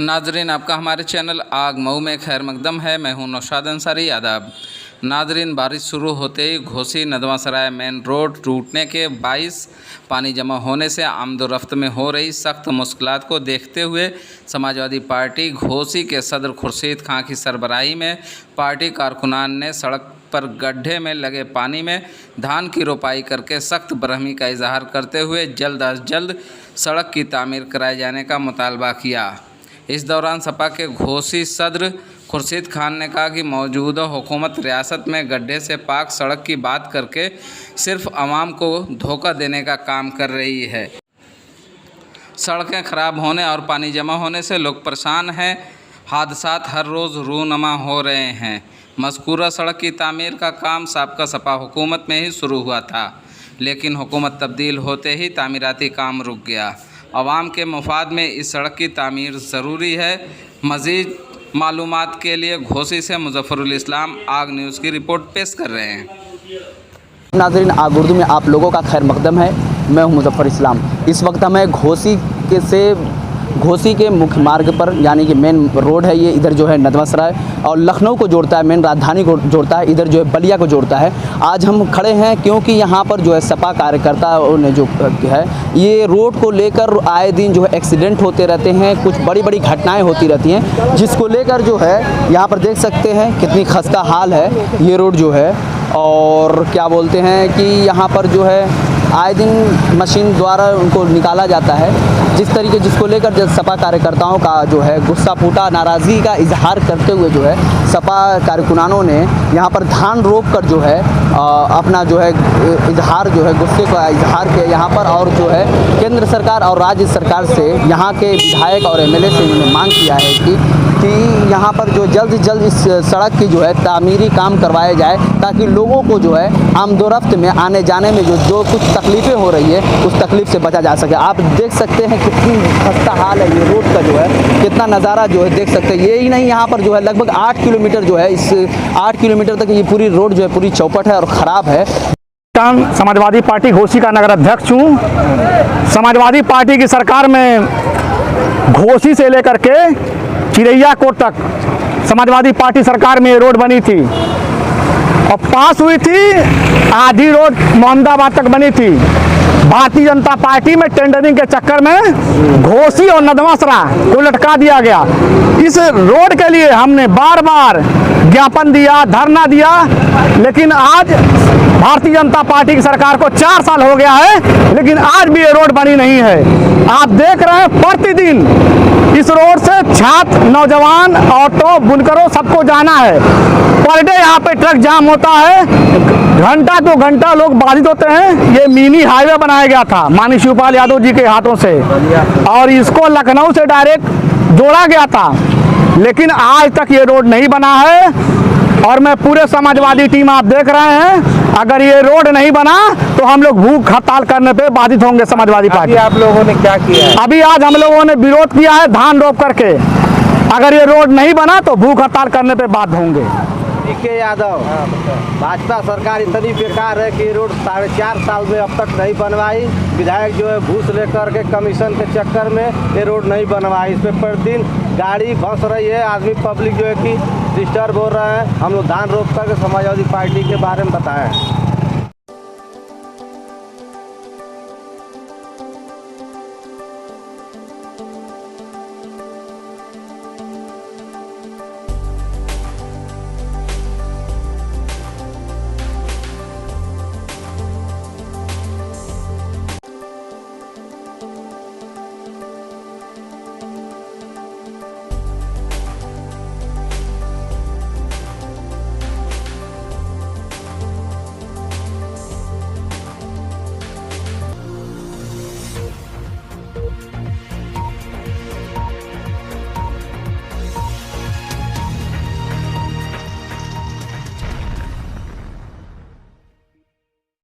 नाजरीन, आपका हमारे चैनल आग मऊ में खैर मकदम है। मैं हूं नौशाद अंसारी। आदाब नाजरीन, बारिश शुरू होते ही घोसी नदवा सराय मेन रोड टूटने के बाइस पानी जमा होने से आमदोरफ्त में हो रही सख्त मुश्किलात को देखते हुए समाजवादी पार्टी घोसी के सदर खुर्शीद खां की सरबराही में पार्टी कारकुनान ने सड़क पर गड्ढे में लगे पानी में धान की रोपाई करके सख्त बरहमी का इजहार करते हुए जल्द अज जल्द सड़क की तामीर कराए जाने का मुतालबा किया। इस दौरान सपा के घोसी सदर खुर्शीद खान ने कहा कि मौजूदा हुकूमत रियासत में गड्ढे से पाक सड़क की बात करके सिर्फ आवाम को धोखा देने का काम कर रही है। सड़कें खराब होने और पानी जमा होने से लोग परेशान हैं। हादसात हर रोज़ रूनमा हो रहे हैं। मज़कूरा सड़क की तामीर का काम साबका सपा हुकूमत में ही शुरू हुआ था, लेकिन हुकूमत तब्दील होते ही तामीराती काम रुक गया। आवाम के मुफाद में इस सड़क की तामीर ज़रूरी है। मज़ीद मालूमात के लिए घोसी से मुज़फ़्फ़रुल इस्लाम आग न्यूज़ की रिपोर्ट पेश कर रहे हैं। नाज़रीन, आग उर्दू में आप लोगों का खैर मकदम है। मैं हूं मुज़फ़्फ़र इस्लाम। इस वक्त हमें घोसी के मुख्य मार्ग पर, यानी कि मेन रोड है ये, इधर जो है नदवा सराय और लखनऊ को जोड़ता है, मेन राजधानी को जोड़ता है, इधर जो है बलिया को जोड़ता है। आज हम खड़े हैं क्योंकि यहाँ पर जो है सपा कार्यकर्ताओं ने जो है ये रोड को लेकर आए दिन जो है एक्सीडेंट होते रहते हैं, कुछ बड़ी बड़ी घटनाएं होती रहती हैं, जिसको लेकर जो है यहाँ पर देख सकते हैं कितनी खस्ता हाल है ये रोड जो है। और क्या बोलते हैं कि यहाँ पर जो है आए दिन मशीन द्वारा उनको निकाला जाता है, जिसको लेकर जब सपा कार्यकर्ताओं का जो है गुस्सा फूटा, नाराज़गी का इजहार करते हुए जो है सपा कारकुनानों ने यहाँ पर धान रोप कर जो है अपना जो है इजहार जो है गुस्से का इजहार किया यहाँ पर। और जो है केंद्र सरकार और राज्य सरकार से यहाँ के विधायक और एमएलए से इन्होंने मांग किया है कि यहाँ पर जो जल्द से जल्द इस सड़क की जो है तामीरी काम करवाया जाए, ताकि लोगों को जो है आमदोरफ्त में आने जाने में जो कुछ तकलीफ़ें हो रही है उस तकलीफ़ से बचा जा सके। आप देख सकते हैं कितनी खस्ता हाल है ये रोड का जो है, कितना नज़ारा जो है देख सकते हैं। यही नहीं, यहाँ पर जो है लगभग 8 किलोमीटर जो है, इस 8 किलोमीटर तक ये पूरी रोड जो है पूरी चौपट है और ख़राब है। समाजवादी पार्टी घोसी का नगर अध्यक्ष हूँ। समाजवादी पार्टी की सरकार में घोसी से लेकर के चिरैया कोट तक समाजवादी पार्टी सरकार में रोड बनी थी और पास हुई थी। आधी रोड मोहम्मदाबाद तक बनी थी। भारतीय जनता पार्टी में टेंडरिंग के चक्कर में घोसी और नदवा सराय को लटका दिया गया। इस रोड के लिए हमने बार बार ज्ञापन दिया, धरना दिया, लेकिन आज भारतीय जनता पार्टी की सरकार को 4 साल हो गया है, लेकिन आज भी ये रोड बनी नहीं है। आप देख रहे हैं प्रतिदिन इस रोड से छात्र, नौजवान, ऑटो, बुनकरों सबको जाना है। पर डे यहाँ पे ट्रक जाम होता है, घंटा 2 घंटा लोग बाधित होते हैं। ये मिनी हाईवे बनाया गया था माननीय शिवपाल यादव जी के हाथों से और इसको लखनऊ से डायरेक्ट जोड़ा गया था, लेकिन आज तक ये रोड नहीं बना है। और मैं पूरे समाजवादी टीम, आप देख रहे हैं, अगर ये रोड नहीं बना तो हम लोग भूख हड़ताल करने पे बाधित होंगे। समाजवादी पार्टी, आप लोगों ने क्या किया है? अभी आज हम लोगों ने विरोध किया है धान रोप करके। अगर ये रोड नहीं बना तो भूख हड़ताल करने पे बाध्य होंगे। के यादव, भाजपा सरकार इतनी बेकार है कि रोड 4.5 साल में अब तक नहीं बनवाई। विधायक जो है घूस लेकर के कमीशन के चक्कर में ये रोड नहीं बनवाई। इस पर प्रतिदिन गाड़ी फंस रही है, आदमी पब्लिक जो है कि डिस्टर्ब हो रहा है। हम लोग धान रोक करके समाजवादी पार्टी के बारे में बताएं।